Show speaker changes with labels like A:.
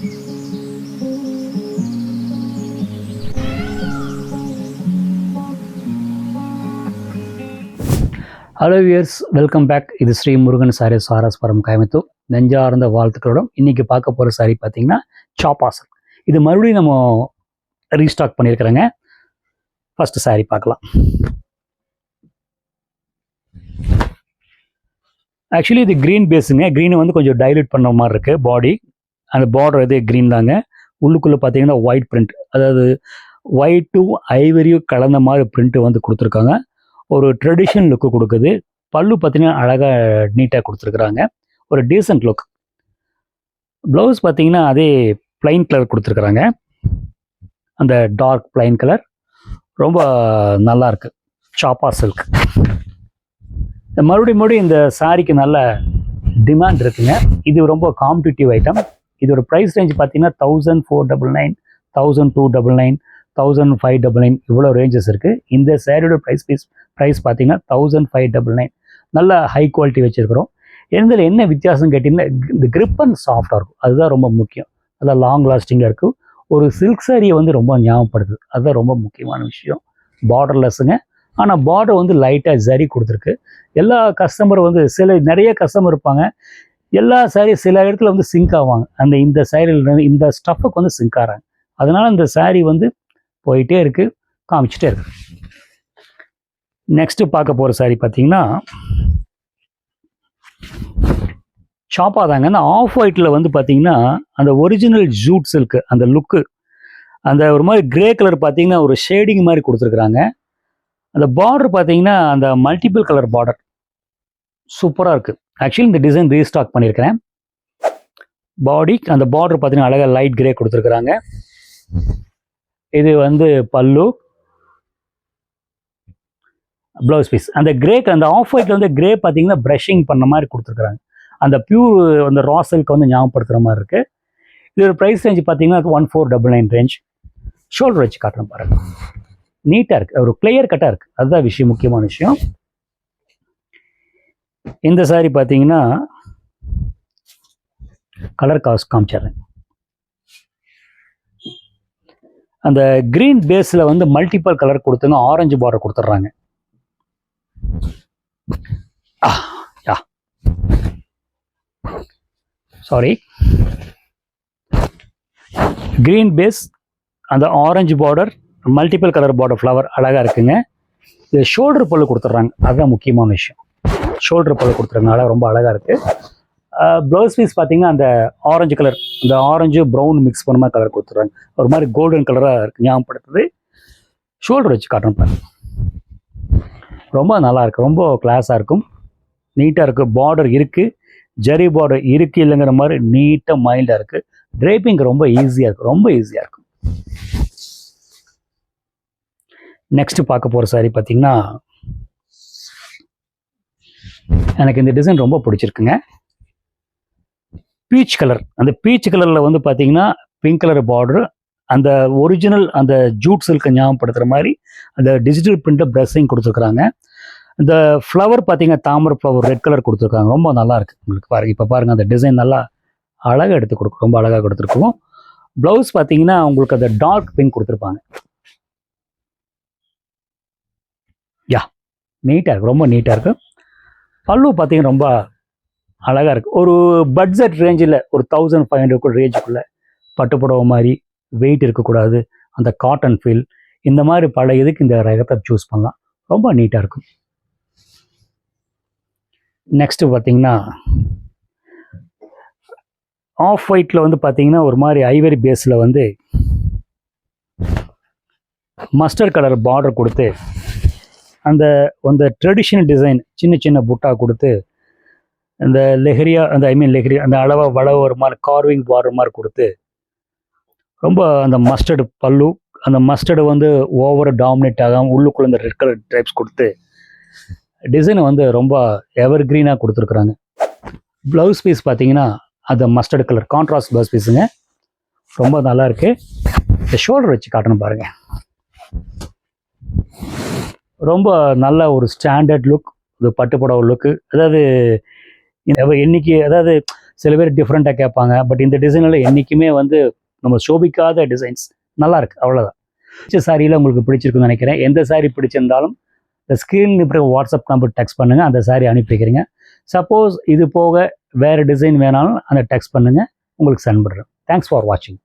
A: Hello wears, welcome back. இது ஸ்ரீ முருகன் சாரீஸ் ஆர்எஸ்புரம் கோயம்புத்தூர். நெஞ்சார்ந்த வாழ்த்துக்களோட இன்னைக்கு பார்க்க போகிற சாரி பார்த்தீங்கன்னா சாப்பா சில்க். இது மறுபடியும் நம்ம ரீஸ்டாக் பண்ணியிருக்கிறேங்க. ஃபர்ஸ்ட் சாரி பார்க்கலாம். ஆக்சுவலி இது க்ரீன் பேஸுங்க. க்ரீனை வந்து கொஞ்சம் டைல்யூட் பண்ண மாதிரி இருக்கு பாடி. அந்த பார்டர் இது க்ரீன் தாங்க. உள்ளுக்குள்ளே பார்த்தீங்கன்னா ஒயிட் பிரிண்ட், அதாவது ஒயிட்டும் ஐவரியும் கலந்த மாதிரி பிரிண்ட்டு வந்து கொடுத்துருக்காங்க. ஒரு ட்ரெடிஷ்னல் லுக்கு கொடுக்குது. பல்லு பார்த்தீங்கன்னா அழகாக நீட்டாக கொடுத்துருக்குறாங்க. ஒரு டீசன்ட் லுக். ப்ளவுஸ் பார்த்தீங்கன்னா அதே பிளைன் கலர் கொடுத்துருக்குறாங்க. அந்த டார்க் பிளைன் கலர் ரொம்ப நல்லா இருக்கு. சாப்பா சில்க். மறுபடியும் இந்த சாரிக்கு நல்ல டிமாண்ட் இருக்குங்க. இது ரொம்ப காம்படிட்டிவ் ஐட்டம். இதோட ப்ரைஸ் ரேஞ்ச் பார்த்தீங்கன்னா 1499, 1299, 1599 இவ்வளோ ரேஞ்சஸ் இருக்குது. இந்த சேரீயோட ப்ரைஸ் பார்த்தீங்கன்னா 1599. நல்ல ஹை குவாலிட்டி வச்சுருக்கிறோம். இதில் என்ன வித்தியாசம் கேட்டிங்கன்னா, இந்த கிரிப் அண்ட் சாஃப்டாக இருக்கும். அதுதான் ரொம்ப முக்கியம். நல்லா லாங் லாஸ்டிங்காக இருக்கும். ஒரு சில்க் சாரியை வந்து ரொம்ப ஞாபகப்படுது. அதுதான் ரொம்ப முக்கியமான விஷயம். பார்டர்லெஸ்ஸுங்க. ஆனால் பார்டர் வந்து லைட்டாக ஜரி கொடுத்துருக்கு. எல்லா கஸ்டமர் வந்து நிறைய கஸ்டமர் இருப்பாங்க. எல்லா சாரீ சில இடத்துல வந்து சிங்க் ஆவாங்க. இந்த சாரியில் இந்த ஸ்டஃப்புக்கு வந்து சிங்க் ஆகிறாங்க. அதனால் இந்த சாரீ வந்து போயிட்டே இருக்கு, காமிச்சிட்டே இருக்கு. நெக்ஸ்ட் பார்க்க போகிற சாரி பார்த்தீங்கன்னா சாப்பா தாங்க. அந்த ஆஃப் ஒயிட்டில் வந்து பார்த்தீங்கன்னா அந்த ஒரிஜினல் ஜூட் சில்க் அந்த லுக்கு, அந்த ஒரு மாதிரி கிரே கலர் பார்த்தீங்கன்னா ஒரு ஷேடிங் மாதிரி கொடுத்துருக்குறாங்க. அந்த பார்டர் பார்த்தீங்கன்னா அந்த மல்டிபிள் கலர் பார்டர் சூப்பராக இருக்குது. ஆக்சுவலி இந்த டிசைன் ரீஸ்டாக் பண்ணியிருக்கிறேன். பாடி அந்த பார்டர் பார்த்தீங்கன்னா அழகாக லைட் கிரே கொடுத்துருக்குறாங்க. இது வந்து பல்லு, ப்ளவுஸ் பீஸ். அந்த கிரே, அந்த ஆஃப் ஒயிட்ல வந்து கிரே பார்த்தீங்கன்னா ப்ரஷிங் பண்ண மாதிரி கொடுத்துருக்குறாங்க. அந்த பியூர் அந்த ரா சில்க் வந்து ஞாபகப்படுத்துகிற மாதிரி இருக்குது. இதோட ப்ரைஸ் ரேஞ்ச் பார்த்தீங்கன்னா 1499 ரேஞ்ச். ஷோல்டர் வச்சு காட்டுறேன் பாருங்க. நீட்டாக இருக்குது, ஒரு கிளியர் கட்டாக இருக்குது. அதுதான் விஷயம், முக்கியமான விஷயம். இந்த சாரி பார்த்தீங்கன்னா கலர் காமிச்சிடுறேன். அந்த கிரீன் பேஸில் வந்து மல்டிபிள் கலர் கொடுத்துங்க, ஆரஞ்சு பார்டர் கொடுத்துட்றாங்க. சாரி, கிரீன் பேஸ், அந்த orange border, multiple colour border flower அழகாக இருக்குங்க. இது ஷோல்டர் பல்லு கொடுத்துட்றாங்க. அதுதான் முக்கியமான விஷயம். ஷோல்டர் பல்லு கொடுத்துருங்க, ரொம்ப அழகாக இருக்குது. ப்ளவுஸ் பீஸ் பார்த்தீங்கன்னா அந்த ஆரஞ்சு கலர், இந்த ஆரஞ்சு ப்ரௌன் மிக்ஸ் பண்ண மாதிரி கலர் கொடுத்துட்றாங்க. ஒரு மாதிரி கோல்டன் கலராக இருக்கு, ஞாபகப்படுத்துது. ஷோல்டர் வச்சு காட்டுறேன் பாருங்க. ரொம்ப நல்லா இருக்கு, ரொம்ப கிளாஸாக இருக்கும், நீட்டாக இருக்குது. பார்டர் இருக்குது, ஜரி பார்டர் இருக்குது, இல்லைங்கிற மாதிரி நீட்டாக மைல்டாக இருக்குது. ட்ரேப்பிங் ரொம்ப ஈஸியாக இருக்குது, ரொம்ப ஈஸியாக இருக்கும். நெக்ஸ்ட் பார்க்க போகிற சாரி பார்த்தீங்கன்னா எனக்கு இந்த டிசைன் ரொம்ப பிடிச்சிருக்குங்க. Peach colour. அந்த பீச் கலரில் வந்து பார்த்தீங்கன்னா பிங்க் கலர் பார்டர், அந்த ஒரிஜினல் அந்த ஜூட் சில்கை ஞாபகப்படுத்துகிற மாதிரி அந்த டிஜிட்டல் பிரிண்ட்டை ப்ரெஸ்ஸிங் கொடுத்துருக்குறாங்க. இந்த ஃப்ளவர் பார்த்தீங்கன்னா தாமரை ஃப்ளவர் ரெட் கலர் கொடுத்துருக்காங்க. ரொம்ப நல்லா இருக்குது. உங்களுக்கு பாருங்கள், இப்போ பாருங்கள், அந்த டிசைன் நல்லா அழகாக எடுத்து கொடுக்கும், ரொம்ப அழகாக கொடுத்துருக்கோம். ப்ளவுஸ் பார்த்தீங்கன்னா உங்களுக்கு அந்த டார்க் பிங்க் கொடுத்துருப்பாங்க. நீட்டாக இருக்குது, ரொம்ப நீட்டாக இருக்குது. பல்லு பார்த்தீங்கன்னா ரொம்ப அழகாக இருக்குது. ஒரு பட்ஜெட் ரேஞ்சில் ஒரு 1500 ரேஞ்சுக்குள்ளே பட்டுப்புடவை மாதிரி வெயிட் இருக்கக்கூடாது, அந்த காட்டன் ஃபீல், இந்த மாதிரி பல இதுக்கு இந்த ரகத்தை சூஸ் பண்ணலாம். ரொம்ப நீட்டாக இருக்கும். நெக்ஸ்ட்டு பார்த்தீங்கன்னா ஆஃப் ஒயிட்டில் வந்து பார்த்தீங்கன்னா ஒரு மாதிரி ஐவரி பேஸில் வந்து மஸ்டர்ட் கலர் பார்டர் கொடுத்து அந்த ட்ரெடிஷ்னல் டிசைன் சின்ன சின்ன புட்டா கொடுத்து அந்த லெஹரியா, அந்த லெஹரியா அந்த வளவு ஒரு மாதிரி கார்விங் பார்டர் மாதிரி கொடுத்து ரொம்ப அந்த மஸ்டர்டு பல்லு, அந்த மஸ்டர்டு வந்து ஓவர் டாமினேட் ஆகாமல் உள்ளுக்குள்ள இந்த ரெட் கலர் டைப்ஸ் கொடுத்து டிசைனை வந்து ரொம்ப எவர் கிரீனாக கொடுத்துருக்குறாங்க. ப்ளவுஸ் பீஸ் பார்த்தீங்கன்னா அந்த மஸ்டர்டு கலர் கான்ட்ராஸ்ட் ப்ளவுஸ் பீஸுங்க, ரொம்ப நல்லா இருக்குது. இந்த ஷோல்டர் வச்சு காட்டணும் பாருங்கள். ரொம்ப நல்ல ஒரு ஸ்டாண்டர்ட் லுக், இது பட்டுப்புடவை லுக்கு. அதாவது இன்னைக்கு அதாவது சில பேர் டிஃப்ரெண்ட்டாக கேட்பாங்க. பட் இந்த டிசைனில் என்றைக்குமே வந்து நம்ம சோபிக்காத டிசைன்ஸ் நல்லாயிருக்கு, அவ்வளோதான். பிடிச்ச சாரியில் உங்களுக்கு பிடிச்சிருக்குன்னு நினைக்கிறேன். எந்த சாரீ பிடிச்சிருந்தாலும் இந்த ஸ்க்ரீனில் இருக்கிற வாட்ஸ்அப் நம்பர் டெக்ஸ்ட் பண்ணுங்கள், அந்த சாரீ அனுப்பி வைக்கிறீங்க. சப்போஸ் இது போக வேறு டிசைன் வேணாலும் அந்த டெக்ஸ்ட் பண்ணுங்கள், உங்களுக்கு சென்ட் பண்ணுறேன். தேங்க்ஸ் ஃபார் வாட்சிங்.